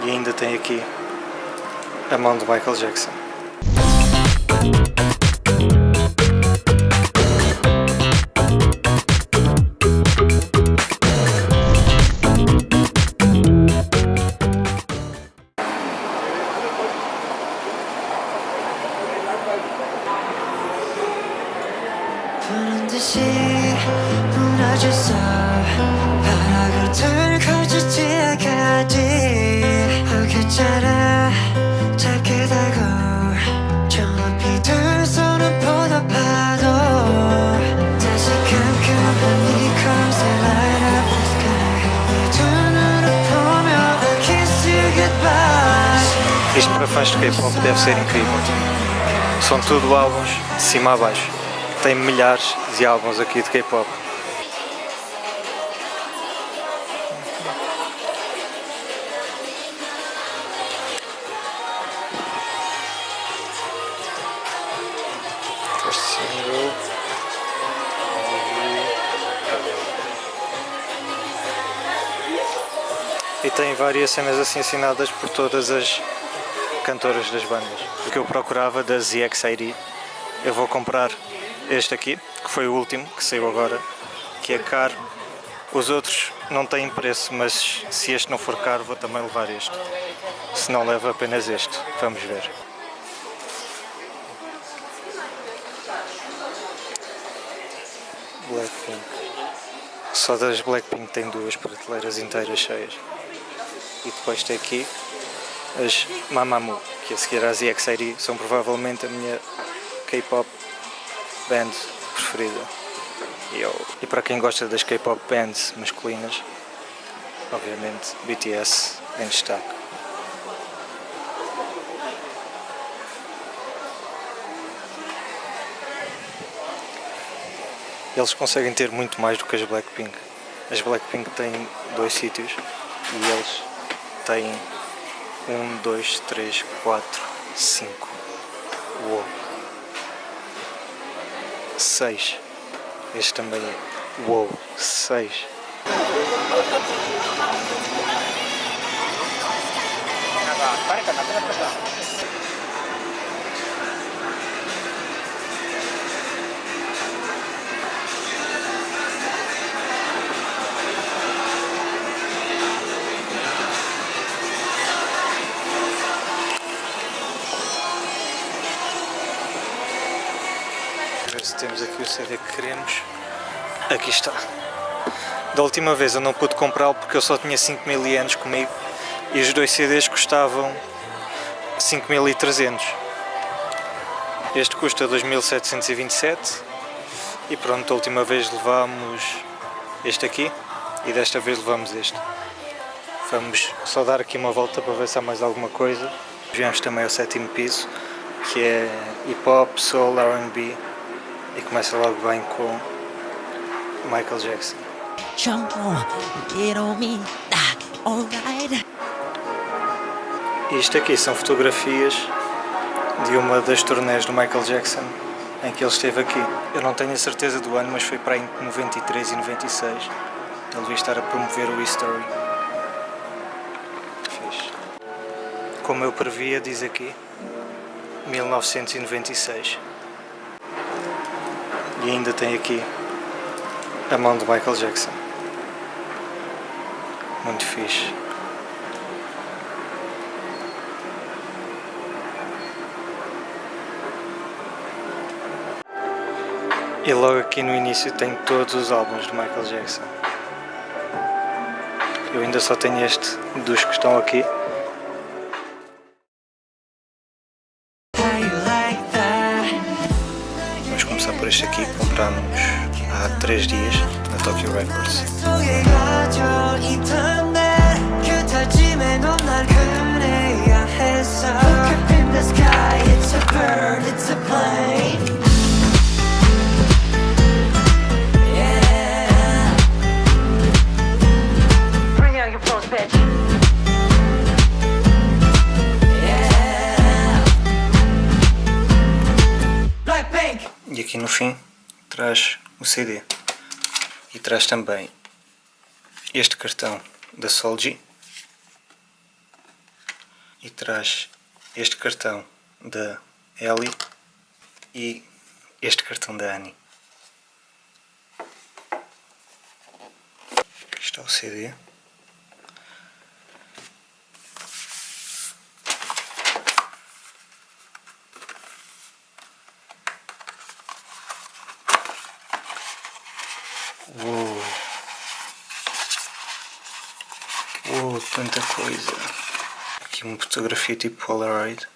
E ainda tem aqui a mão de Michael Jackson. Isto para fãs de K-pop deve ser incrível. São tudo álbuns de cima a baixo. Tem milhares de álbuns aqui de K-pop. First single. E tem várias cenas assim assinadas por todas as cantoras das bandas. O que eu procurava da ZX80, eu vou comprar este aqui, que foi o último, que saiu agora, que é caro. Os outros não têm preço, mas se este não for caro vou também levar este. Se não, levo apenas este. Vamos ver. Blackpink. Só das Blackpink tem duas prateleiras inteiras cheias. E depois tem aqui as Mamamoo, que a seguir às ZX80 são provavelmente a minha K-pop band preferida. E para quem gosta das K-pop bands masculinas, obviamente BTS em destaque. Eles conseguem ter muito mais do que as Blackpink. As Blackpink têm 2 sítios e eles têm 1, 2, 3, 4, 5. Uou. 6. Este também é. Uou. 6. Se temos aqui o CD que queremos. Aqui está. Da última vez eu não pude comprá-lo porque eu só tinha 5.000 ienes comigo e os 2 CDs custavam 5.300. Este custa 2.727 e pronto, da última vez levámos este aqui e desta vez levamos este. Vamos só dar aqui uma volta para ver se há mais alguma coisa. Viemos também ao 7º piso, que é hip hop, soul, R&B. E começa logo bem com Michael Jackson. Isto aqui são fotografias de uma das turnés do Michael Jackson em que ele esteve aqui. Eu não tenho a certeza do ano, mas foi para em 93 e 96. Ele devia estar a promover o History. Fixe. Como eu previa, diz aqui 1996. E ainda tem aqui a mão de Michael Jackson. Muito fixe. E logo aqui no início tem todos os álbuns de Michael Jackson. Eu ainda só tenho este dos que estão aqui. Vamos começar por este aqui que comprámos há 3 dias na Tokyo Records. E aqui no fim traz o CD e traz também este cartão da Solgy e traz este cartão da Ellie e este cartão da Annie. Aqui está o CD. Tanta coisa. Aqui uma fotografia tipo Polaroid.